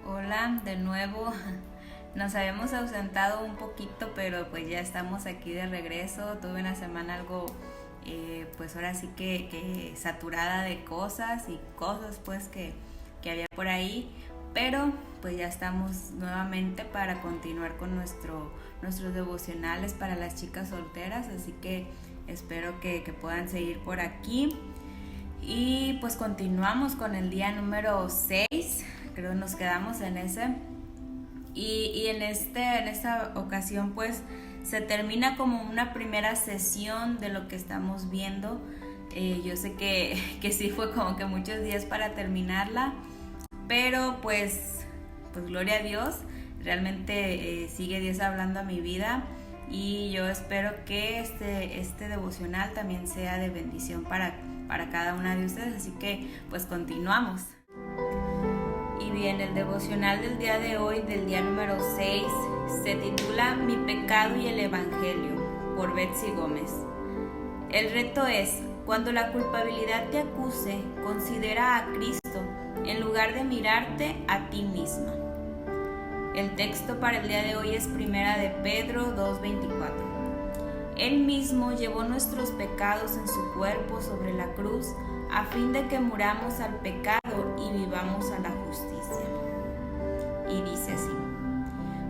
Hola, de nuevo. Nos habíamos ausentado un poquito, pero pues ya estamos aquí de regreso. Tuve una semana algo, pues ahora sí que saturada de cosas y cosas pues que había por ahí. Pero pues ya estamos nuevamente para continuar con nuestros devocionales para las chicas solteras. Así que espero que puedan seguir por aquí. Y pues continuamos con el día número 6. Creo nos quedamos en ese. Y en esta ocasión pues se termina como una primera sesión de lo que estamos viendo. Yo sé que sí fue como que muchos días para terminarla, pero pues gloria a Dios, realmente sigue Dios hablando a mi vida y yo espero que este devocional también sea de bendición para cada una de ustedes, así que pues continuamos. Y bien, el devocional del día de hoy, del día número 6, se titula Mi pecado y el Evangelio, por Betsy Gómez. El reto es, cuando la culpabilidad te acuse, considera a Cristo en lugar de mirarte a ti misma. El texto para el día de hoy es Primera de Pedro 2:24. Él mismo llevó nuestros pecados en su cuerpo sobre la cruz, a fin de que muramos al pecado y vivamos a la justicia. Y dice así: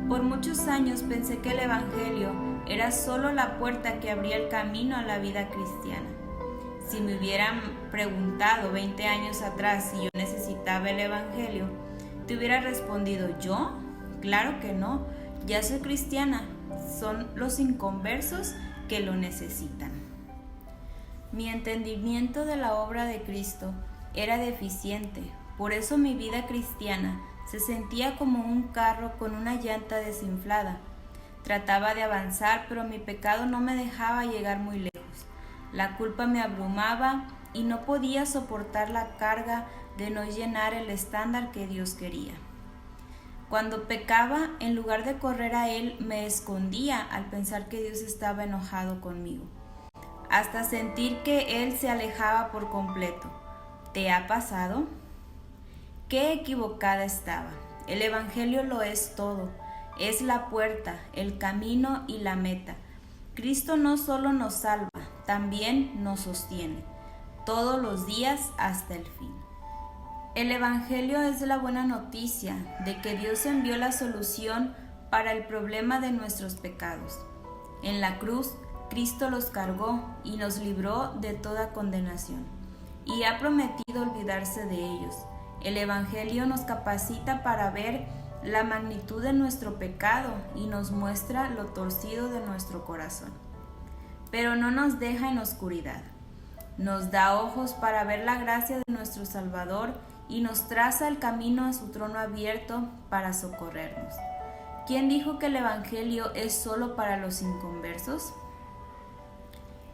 por muchos años pensé que el Evangelio era solo la puerta que abría el camino a la vida cristiana. Si me hubieran preguntado 20 años atrás si yo necesitaba el Evangelio, te hubiera respondido: ¿yo? Claro que no, ya soy cristiana. Son los inconversos que lo necesitan. Mi entendimiento de la obra de Cristo era deficiente, por eso mi vida cristiana se sentía como un carro con una llanta desinflada. Trataba de avanzar, pero mi pecado no me dejaba llegar muy lejos. La culpa me abrumaba y no podía soportar la carga de no llenar el estándar que Dios quería. Cuando pecaba, en lugar de correr a Él, me escondía al pensar que Dios estaba enojado conmigo, hasta sentir que Él se alejaba por completo. ¿Te ha pasado? Qué equivocada estaba. El Evangelio lo es todo. Es la puerta, el camino y la meta. Cristo no solo nos salva, también nos sostiene, todos los días hasta el fin. El Evangelio es la buena noticia de que Dios envió la solución para el problema de nuestros pecados. En la cruz, Cristo los cargó y nos libró de toda condenación, y ha prometido olvidarse de ellos. El Evangelio nos capacita para ver la magnitud de nuestro pecado y nos muestra lo torcido de nuestro corazón. Pero no nos deja en oscuridad. Nos da ojos para ver la gracia de nuestro Salvador y nos traza el camino a su trono abierto para socorrernos. ¿Quién dijo que el Evangelio es solo para los inconversos?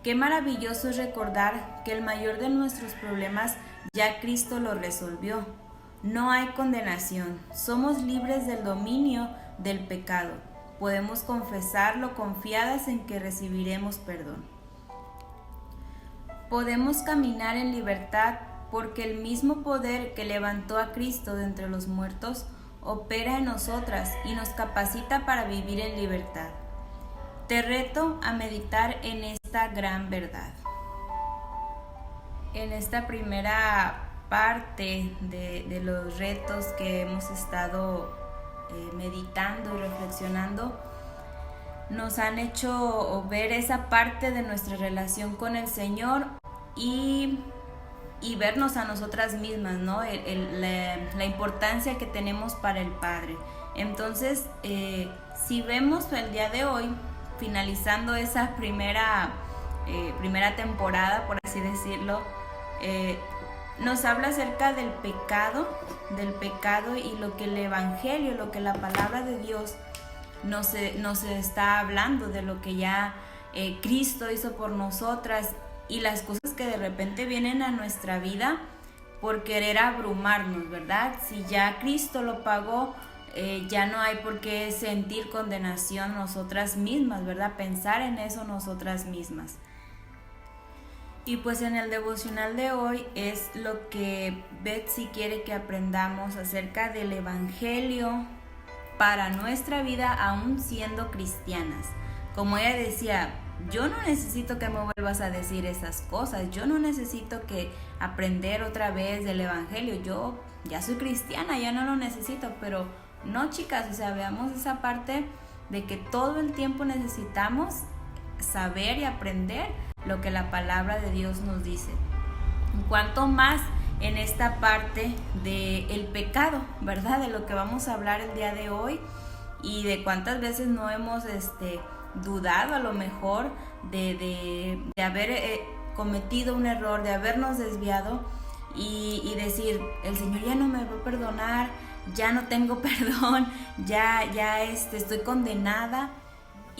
Qué maravilloso es recordar que el mayor de nuestros problemas ya Cristo lo resolvió. No hay condenación, somos libres del dominio del pecado. Podemos confesarlo confiadas en que recibiremos perdón. Podemos caminar en libertad porque el mismo poder que levantó a Cristo de entre los muertos opera en nosotras y nos capacita para vivir en libertad. Te reto a meditar en esta gran verdad. En esta primera parte de los retos que hemos estado meditando y reflexionando, nos han hecho ver esa parte de nuestra relación con el Señor y vernos a nosotras mismas, ¿no? La importancia que tenemos para el Padre. Entonces, si vemos el día de hoy, finalizando esa primera temporada, por así decirlo, nos habla acerca del pecado y lo que el Evangelio, lo que la palabra de Dios nos está hablando, de lo que ya Cristo hizo por nosotras y las cosas que de repente vienen a nuestra vida por querer abrumarnos, ¿verdad? Si ya Cristo lo pagó, ya no hay por qué sentir condenación nosotras mismas, ¿verdad? Pensar en eso nosotras mismas. Y pues en el devocional de hoy es lo que Betsy quiere que aprendamos acerca del Evangelio para nuestra vida aún siendo cristianas. Como ella decía, yo no necesito que me vuelvas a decir esas cosas, yo no necesito que aprender otra vez del Evangelio, yo ya soy cristiana, ya no lo necesito, pero no, chicas, o sea, veamos esa parte de que todo el tiempo necesitamos saber y aprender lo que la palabra de Dios nos dice. En cuanto más en esta parte del pecado, ¿verdad? De lo que vamos a hablar el día de hoy y de cuántas veces no hemos dudado a lo mejor de haber cometido un error, de habernos desviado y decir, el Señor ya no me va a perdonar, ya no tengo perdón, ya estoy condenada.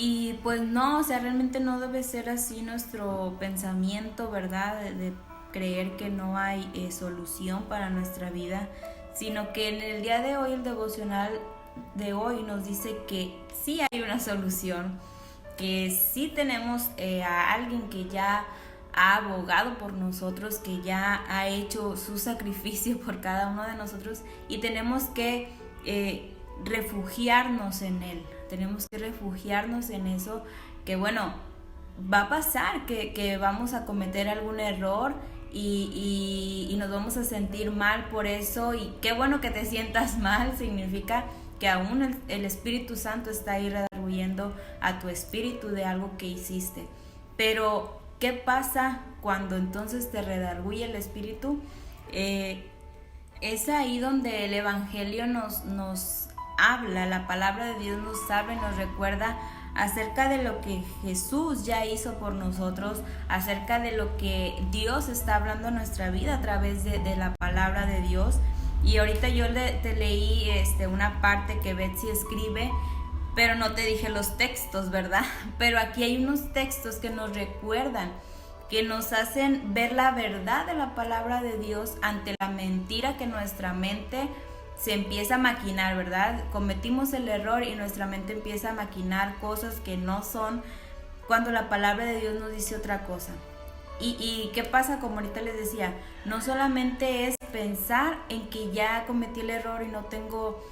Y pues no, o sea, realmente no debe ser así nuestro pensamiento, ¿verdad? De creer que no hay solución para nuestra vida, sino que en el día de hoy, el devocional de hoy nos dice que sí hay una solución, que sí tenemos a alguien que ya ha abogado por nosotros, que ya ha hecho su sacrificio por cada uno de nosotros y tenemos que refugiarnos en él. Tenemos que refugiarnos en eso, que bueno, va a pasar que vamos a cometer algún error y nos vamos a sentir mal por eso, y qué bueno que te sientas mal, significa que aún el Espíritu Santo está ahí redarguyendo a tu espíritu de algo que hiciste. Pero, ¿qué pasa cuando entonces te redarguye el espíritu? Es ahí donde el Evangelio nos habla, la palabra de Dios nos habla y nos recuerda acerca de lo que Jesús ya hizo por nosotros, acerca de lo que Dios está hablando en nuestra vida a través de la palabra de Dios. Y ahorita yo te leí una parte que Betsy escribe, pero no te dije los textos, ¿verdad? Pero aquí hay unos textos que nos recuerdan, que nos hacen ver la verdad de la palabra de Dios ante la mentira que nuestra mente se empieza a maquinar, ¿verdad? Cometimos el error y nuestra mente empieza a maquinar cosas que no son, cuando la palabra de Dios nos dice otra cosa. ¿Y qué pasa? Como ahorita les decía, no solamente es pensar en que ya cometí el error y no tengo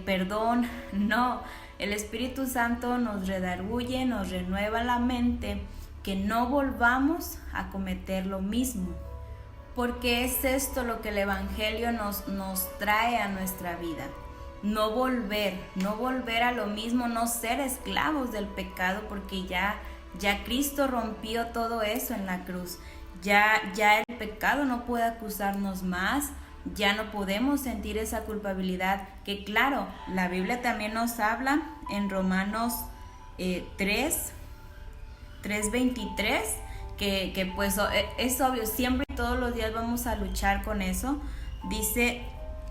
perdón, no, el Espíritu Santo nos redarguye, nos renueva la mente, que no volvamos a cometer lo mismo. Porque es esto lo que el Evangelio nos trae a nuestra vida. No volver a lo mismo, no ser esclavos del pecado, porque ya Cristo rompió todo eso en la cruz. Ya el pecado no puede acusarnos más, ya no podemos sentir esa culpabilidad, que claro, la Biblia también nos habla en Romanos 3:23, que pues es obvio, siempre y todos los días vamos a luchar con eso. Dice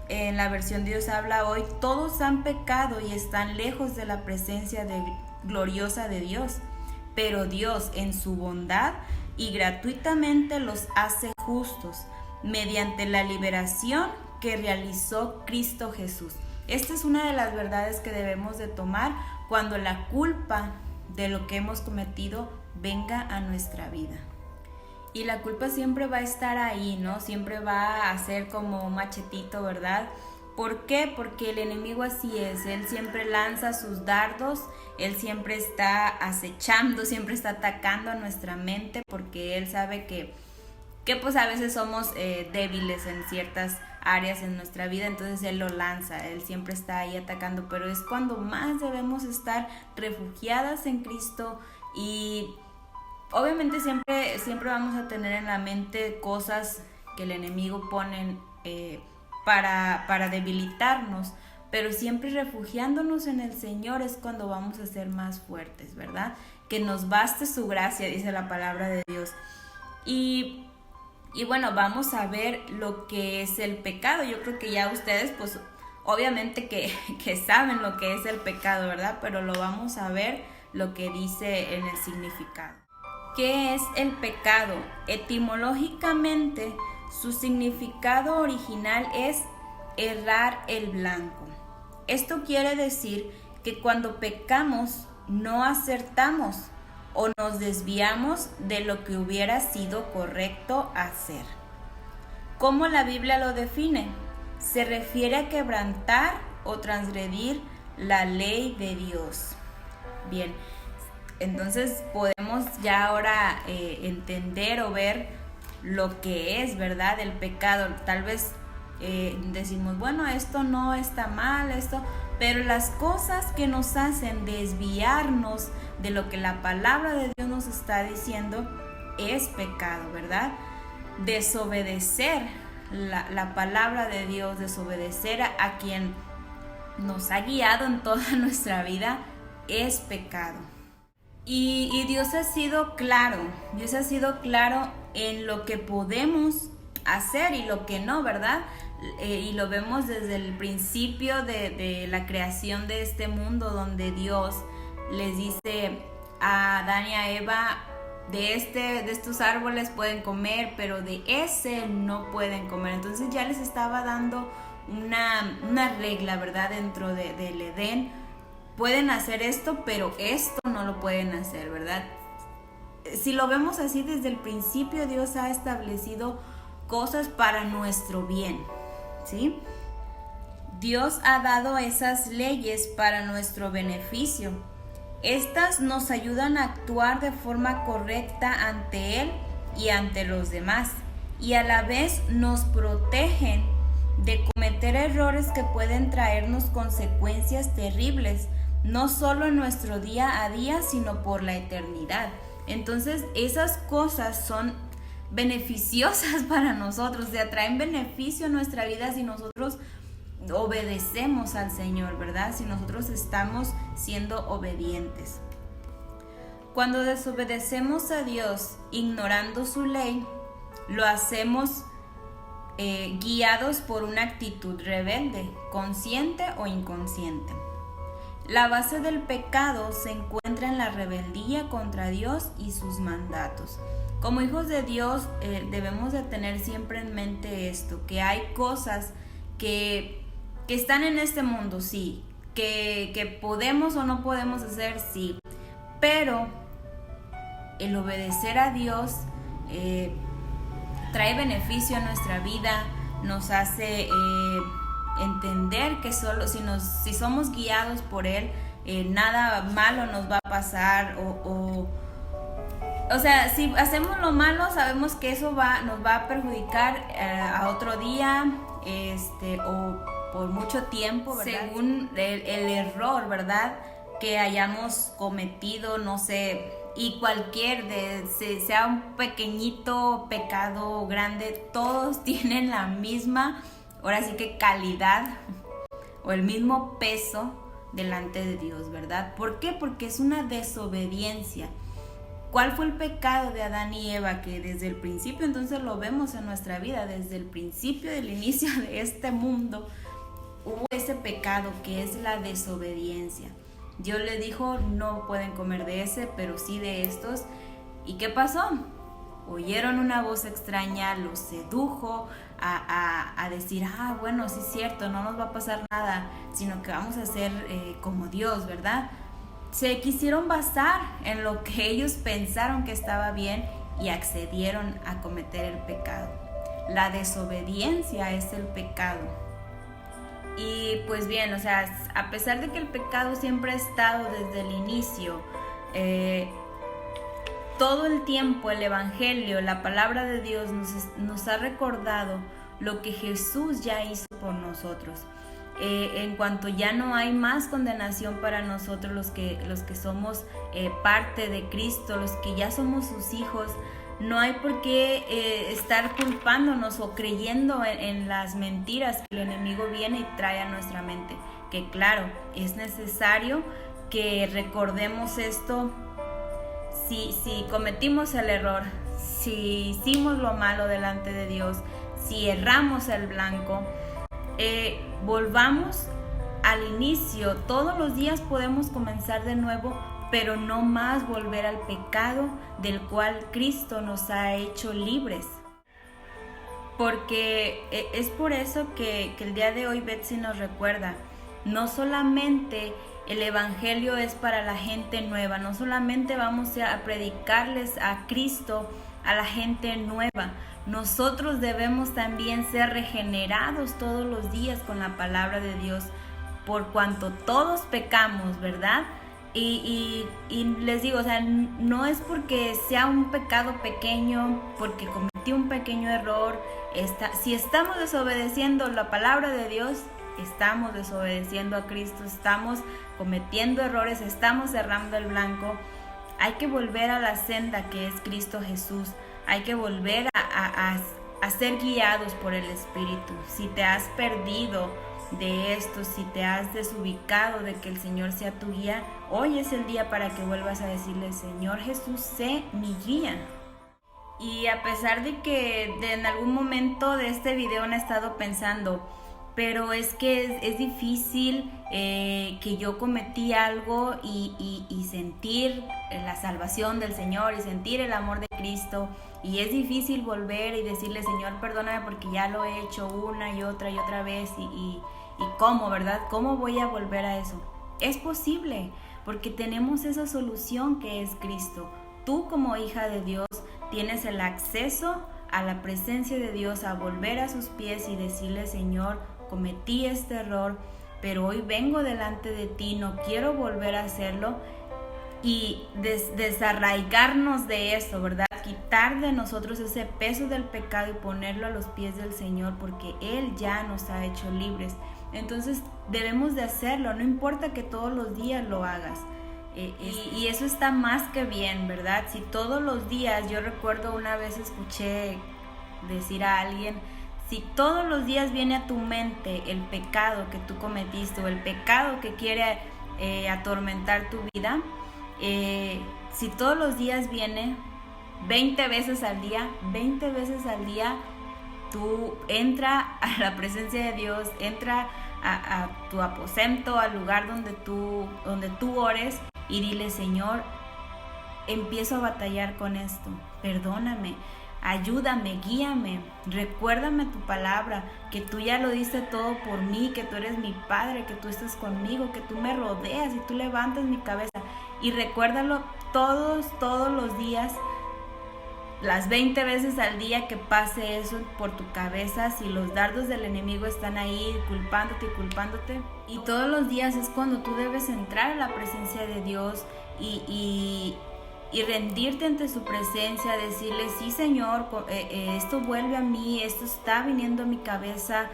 en la versión Dios habla hoy, todos han pecado y están lejos de la presencia gloriosa de Dios, pero Dios en su bondad y gratuitamente los hace justos mediante la liberación que realizó Cristo Jesús. Esta es una de las verdades que debemos de tomar cuando la culpa de lo que hemos cometido venga a nuestra vida. Y la culpa siempre va a estar ahí, ¿no? Siempre va a ser como un machetito, ¿verdad? ¿Por qué? Porque el enemigo así es, él siempre lanza sus dardos, él siempre está acechando, siempre está atacando a nuestra mente, porque él sabe que pues a veces somos débiles en ciertas áreas en nuestra vida, entonces él lo lanza, él siempre está ahí atacando, pero es cuando más debemos estar refugiadas en Cristo. Y obviamente siempre vamos a tener en la mente cosas que el enemigo pone para debilitarnos, pero siempre refugiándonos en el Señor es cuando vamos a ser más fuertes, ¿verdad? Que nos baste su gracia, dice la palabra de Dios. Y bueno, vamos a ver lo que es el pecado. Yo creo que ya ustedes, pues obviamente que saben lo que es el pecado, ¿verdad? Pero lo vamos a ver lo que dice en el significado. ¿Qué es el pecado? Etimológicamente, su significado original es errar el blanco. Esto quiere decir que cuando pecamos no acertamos, o nos desviamos de lo que hubiera sido correcto hacer. ¿Cómo la Biblia lo define? Se refiere a quebrantar o transgredir la ley de Dios. Bien, entonces podemos ya ahora entender o ver lo que es, ¿verdad?, el pecado. Tal vez decimos, bueno, esto no está mal, pero las cosas que nos hacen desviarnos de lo que la palabra de Dios nos está diciendo es pecado, ¿verdad? Desobedecer la palabra de Dios, desobedecer a quien nos ha guiado en toda nuestra vida, es pecado. Y Dios ha sido claro en lo que podemos hacer y lo que no, ¿verdad? Y lo vemos desde el principio de la creación de este mundo, donde Dios les dice a Adán y a Eva, de estos árboles pueden comer, pero de ese no pueden comer. Entonces ya les estaba dando una regla, ¿verdad? Dentro del Edén, pueden hacer esto, pero esto no lo pueden hacer, ¿verdad? Si lo vemos así, desde el principio Dios ha establecido cosas para nuestro bien, ¿sí? Dios ha dado esas leyes para nuestro beneficio. Estas nos ayudan a actuar de forma correcta ante Él y ante los demás, y a la vez nos protegen de cometer errores que pueden traernos consecuencias terribles, no solo en nuestro día a día, sino por la eternidad. Entonces, esas cosas son beneficiosas para nosotros, traen beneficio a nuestra vida si nosotros obedecemos al Señor, ¿verdad? Si nosotros estamos siendo obedientes. Cuando desobedecemos a Dios ignorando su ley, lo hacemos guiados por una actitud rebelde, consciente o inconsciente. La base del pecado se encuentra en la rebeldía contra Dios y sus mandatos. Como hijos de Dios debemos de tener siempre en mente esto, que hay cosas que están en este mundo, sí, que podemos o no podemos hacer, sí, pero el obedecer a Dios trae beneficio a nuestra vida, nos hace entender que solo si somos guiados por Él, nada malo nos va a pasar, o sea, si hacemos lo malo, sabemos que eso nos va a perjudicar a otro día, o por mucho tiempo, ¿verdad? Según el error, ¿verdad?, que hayamos cometido, no sé, y cualquier, sea un pequeñito pecado grande, todos tienen la misma, ahora sí que calidad, o el mismo peso delante de Dios, ¿verdad? ¿Por qué? Porque es una desobediencia. ¿Cuál fue el pecado de Adán y Eva? Que desde el principio, entonces lo vemos en nuestra vida, desde el principio del inicio de este mundo, hubo ese pecado que es la desobediencia. Dios les dijo, no pueden comer de ese, pero sí de estos. ¿Y qué pasó? Oyeron una voz extraña, los sedujo a decir, bueno, sí es cierto, no nos va a pasar nada, sino que vamos a ser como Dios, ¿verdad? Se quisieron basar en lo que ellos pensaron que estaba bien y accedieron a cometer el pecado. La desobediencia es el pecado. Y pues bien, o sea, a pesar de que el pecado siempre ha estado desde el inicio, todo el tiempo el Evangelio, la palabra de Dios nos ha recordado lo que Jesús ya hizo por nosotros. En cuanto ya no hay más condenación para nosotros, los que somos parte de Cristo, los que ya somos sus hijos, no hay por qué estar culpándonos o creyendo en las mentiras que el enemigo viene y trae a nuestra mente. Que claro, es necesario que recordemos esto. Si cometimos el error, si hicimos lo malo delante de Dios, si erramos el blanco, volvamos al inicio. Todos los días podemos comenzar de nuevo, pero no más volver al pecado del cual Cristo nos ha hecho libres. Porque es por eso que el día de hoy Betsy nos recuerda, no solamente El evangelio es para la gente nueva. No solamente vamos a predicarles a Cristo a la gente nueva. Nosotros debemos también ser regenerados todos los días con la palabra de Dios, por cuanto todos pecamos, ¿verdad? Y les digo, o sea, no es porque sea un pecado pequeño, porque cometí un pequeño error. Si estamos desobedeciendo la palabra de Dios, estamos desobedeciendo a Cristo, estamos cometiendo errores, estamos cerrando el blanco. Hay que volver a la senda que es Cristo Jesús. Hay que volver a ser guiados por el Espíritu. Si te has perdido de esto, si te has desubicado de que el Señor sea tu guía, hoy es el día para que vuelvas a decirle: Señor Jesús, sé mi guía. Y a pesar de que en algún momento de este video han estado pensando, pero es que es difícil que yo cometí algo y sentir la salvación del Señor y sentir el amor de Cristo, y es difícil volver y decirle: Señor, perdóname porque ya lo he hecho una y otra vez, y ¿cómo, verdad? ¿Cómo voy a volver a eso? Es posible, porque tenemos esa solución que es Cristo. Tú, como hija de Dios, tienes el acceso a la presencia de Dios, a volver a sus pies y decirle: Señor, cometí este error, pero hoy vengo delante de ti, no quiero volver a hacerlo, y desarraigarnos de eso, ¿verdad? Quitar de nosotros ese peso del pecado y ponerlo a los pies del Señor, porque Él ya nos ha hecho libres. Entonces debemos de hacerlo, no importa que todos los días lo hagas. Y eso está más que bien, ¿verdad? Si todos los días, yo recuerdo una vez escuché decir a alguien: si todos los días viene a tu mente el pecado que tú cometiste o el pecado que quiere atormentar tu vida, si todos los días viene 20 veces al día, tú entra a la presencia de Dios, entra a tu aposento, al lugar donde tú ores, y dile: Señor, empiezo a batallar con esto, perdóname, ayúdame, guíame, recuérdame tu palabra, que tú ya lo diste todo por mí, que tú eres mi Padre, que tú estás conmigo, que tú me rodeas y tú levantas mi cabeza. Y recuérdalo todos los días, las 20 veces al día que pase eso por tu cabeza. Si los dardos del enemigo están ahí culpándote, y todos los días es cuando tú debes entrar a la presencia de Dios y rendirte ante su presencia, decirle: sí, Señor, esto vuelve a mí, esto está viniendo a mi cabeza,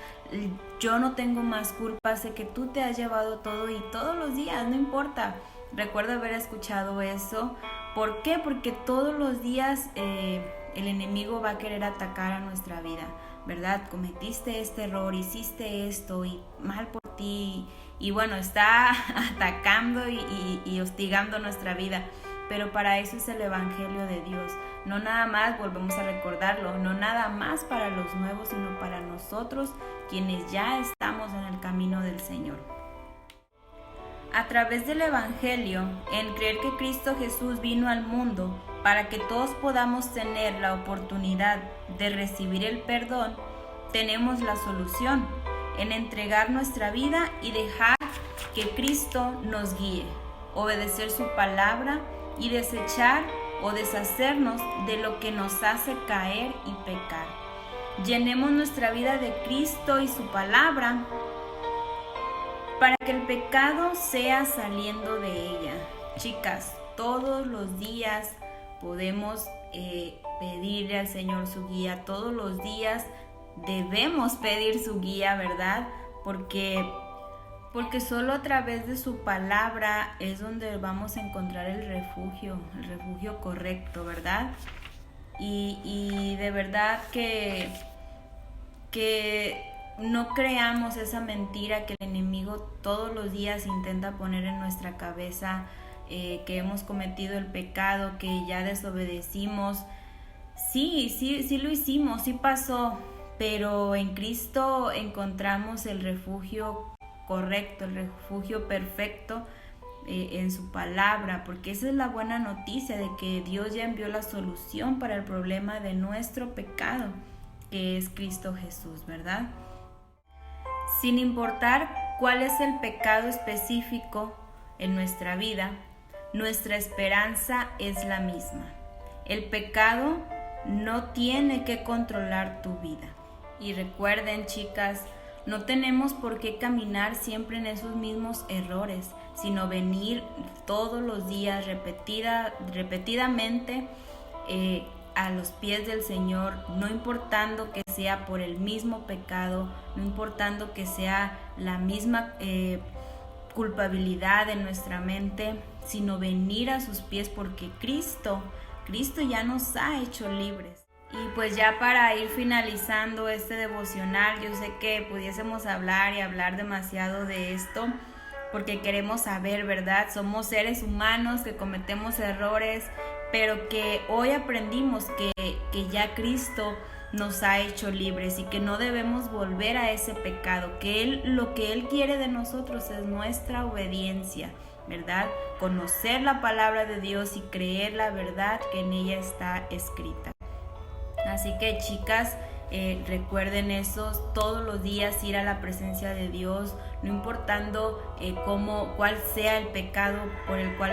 yo no tengo más culpa, sé que tú te has llevado todo, y todos los días, no importa. Recuerdo haber escuchado eso. ¿Por qué? Porque todos los días el enemigo va a querer atacar a nuestra vida, ¿verdad? Cometiste este error, hiciste esto y mal por ti, y bueno, está atacando y hostigando nuestra vida. Pero para eso es el evangelio de Dios. No nada más, volvemos a recordarlo, no nada más para los nuevos, sino para nosotros quienes ya estamos en el camino del Señor. A través del evangelio, en creer que Cristo Jesús vino al mundo para que todos podamos tener la oportunidad de recibir el perdón, tenemos la solución en entregar nuestra vida y dejar que Cristo nos guíe, obedecer su palabra y desechar o deshacernos de lo que nos hace caer y pecar. Llenemos nuestra vida de Cristo y su palabra para que el pecado sea saliendo de ella. Chicas, todos los días podemos pedirle al Señor su guía, todos los días debemos pedir su guía, ¿verdad? Porque solo a través de su palabra es donde vamos a encontrar el refugio correcto, ¿verdad? Y de verdad que no creamos esa mentira que el enemigo todos los días intenta poner en nuestra cabeza, que hemos cometido el pecado, que ya desobedecimos. Sí lo hicimos, sí pasó, pero en Cristo encontramos el refugio correcto, el refugio perfecto en su palabra, porque esa es la buena noticia de que Dios ya envió la solución para el problema de nuestro pecado, que es Cristo Jesús, ¿verdad? Sin importar cuál es el pecado específico, en nuestra vida, nuestra esperanza es la misma. El pecado no tiene que controlar tu vida. Y recuerden, chicas, no tenemos por qué caminar siempre en esos mismos errores, sino venir todos los días repetidamente a los pies del Señor, no importando que sea por el mismo pecado, no importando que sea la misma culpabilidad en nuestra mente, sino venir a sus pies, porque Cristo ya nos ha hecho libres. Y pues ya para ir finalizando este devocional, yo sé que pudiésemos hablar y hablar demasiado de esto, porque queremos saber, ¿verdad? Somos seres humanos que cometemos errores, pero que hoy aprendimos que ya Cristo nos ha hecho libres y que no debemos volver a ese pecado, que lo que Él quiere de nosotros es nuestra obediencia, ¿verdad? Conocer la palabra de Dios y creer la verdad que en ella está escrita. Así que, chicas, recuerden eso, todos los días ir a la presencia de Dios, no importando cuál sea el pecado por el cual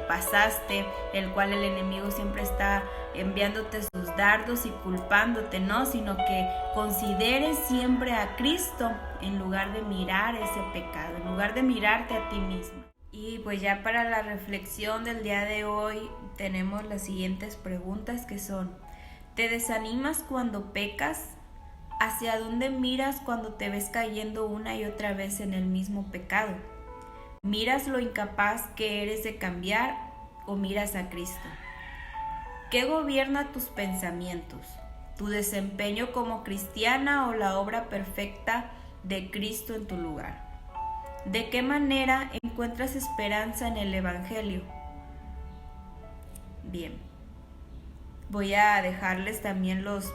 pasaste, el cual el enemigo siempre está enviándote sus dardos y culpándote, ¿no? Sino que consideres siempre a Cristo en lugar de mirar ese pecado, en lugar de mirarte a ti mismo. Y pues ya para la reflexión del día de hoy tenemos las siguientes preguntas, que son: ¿te desanimas cuando pecas? ¿Hacia dónde miras cuando te ves cayendo una y otra vez en el mismo pecado? ¿Miras lo incapaz que eres de cambiar o miras a Cristo? ¿Qué gobierna tus pensamientos? ¿Tu desempeño como cristiana o la obra perfecta de Cristo en tu lugar? ¿De qué manera encuentras esperanza en el Evangelio? Bien. Voy a dejarles también los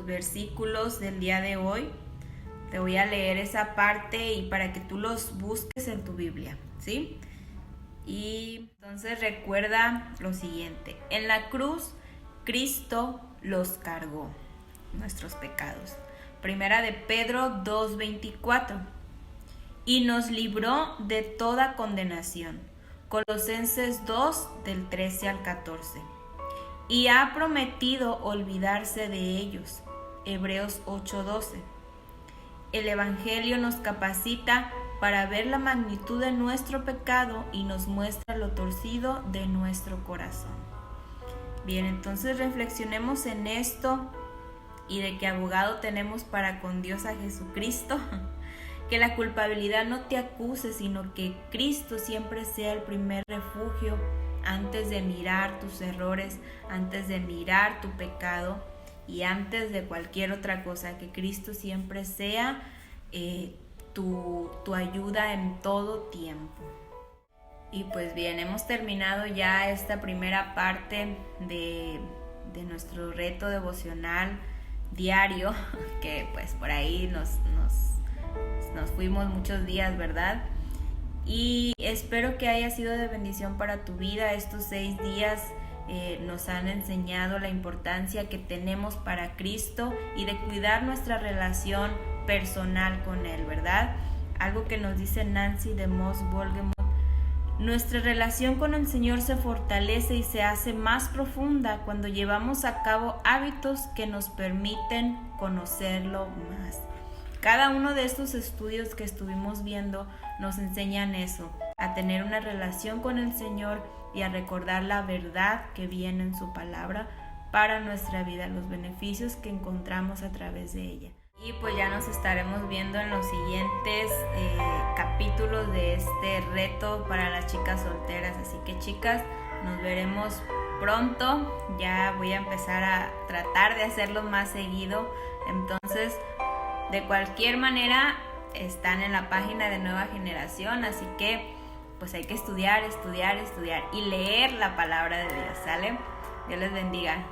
versículos del día de hoy. Te voy a leer esa parte y para que tú los busques en tu Biblia, ¿sí? Y entonces recuerda lo siguiente: en la cruz Cristo los cargó, nuestros pecados. Primera de Pedro 2:24. Y nos libró de toda condenación. Colosenses 2 del 13 al 14. Y ha prometido olvidarse de ellos. Hebreos 8:12. El Evangelio nos capacita para ver la magnitud de nuestro pecado y nos muestra lo torcido de nuestro corazón. Bien, entonces reflexionemos en esto y de qué abogado tenemos para con Dios a Jesucristo. Que la culpabilidad no te acuse, sino que Cristo siempre sea el primer refugio antes de mirar tus errores, antes de mirar tu pecado y antes de cualquier otra cosa, que Cristo siempre sea tu ayuda en todo tiempo. Y pues bien, hemos terminado ya esta primera parte de nuestro reto devocional diario, que pues por ahí nos fuimos muchos días, ¿verdad? Y espero que haya sido de bendición para tu vida. Estos 6 días nos han enseñado la importancia que tenemos para Cristo y de cuidar nuestra relación personal con Él, ¿verdad? Algo que nos dice Nancy DeMoss Wolgemuth: nuestra relación con el Señor se fortalece y se hace más profunda cuando llevamos a cabo hábitos que nos permiten conocerlo más. Cada uno de estos estudios que estuvimos viendo nos enseñan eso, a tener una relación con el Señor y a recordar la verdad que viene en su palabra para nuestra vida, los beneficios que encontramos a través de ella. Y pues ya nos estaremos viendo en los siguientes capítulos de este reto para las chicas solteras. Así que, chicas, nos veremos pronto. Ya voy a empezar a tratar de hacerlo más seguido. Entonces, de cualquier manera, están en la página de Nueva Generación, así que pues hay que estudiar y leer la palabra de Dios, ¿sale? Dios les bendiga.